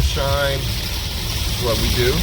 shine. It's what we do.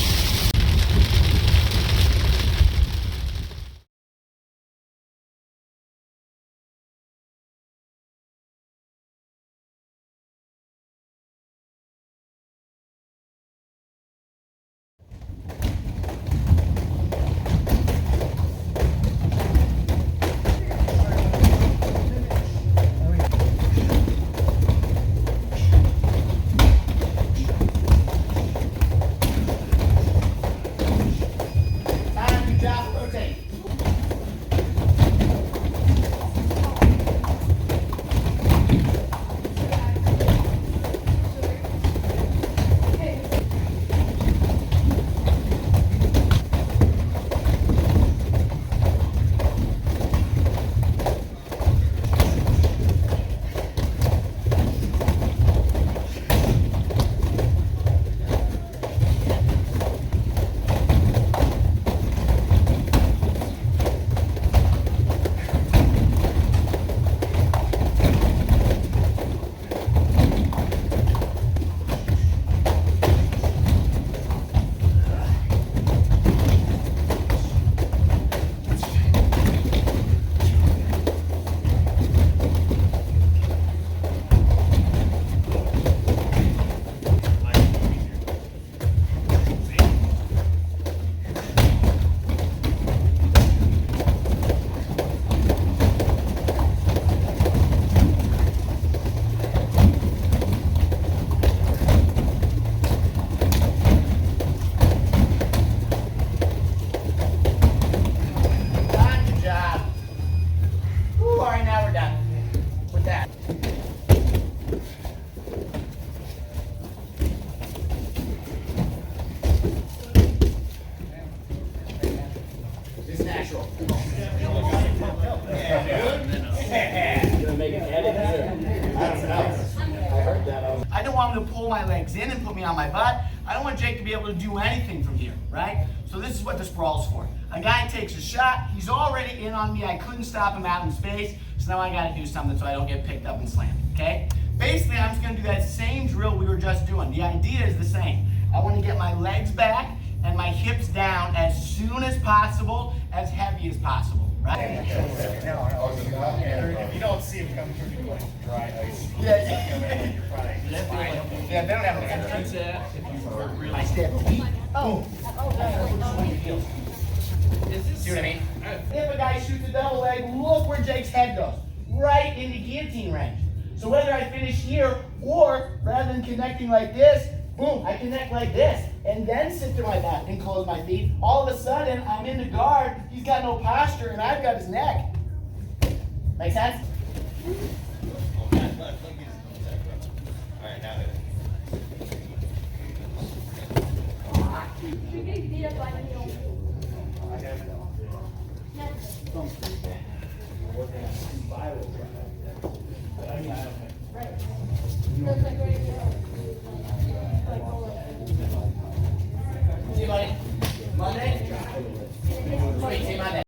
I don't want him to pull my legs in and put me on my butt. I don't want Jake to be able to do anything from here, right? So this is what the sprawl's for. A guy takes a shot, he's already in on me, I couldn't stop him out in space, so now I gotta do something so I don't get picked up and slammed, okay? Basically, I'm just gonna do that same drill we were just doing. The idea is the same. I wanna get my legs back and my hips down as soon as possible, as heavy as possible, right? If you don't see him coming through, you're like dry ice. Yeah, they don't have an entrance. I step. Oh. See what I mean? If a guy shoots a double leg, look where Jake's head goes. Right in the guillotine range. So whether I finish here or rather than connecting like this, boom, I connect like this and then sit to my back and close my feet. All of a sudden, I'm in the guard. He's got no posture and I've got his neck. Make sense? Right.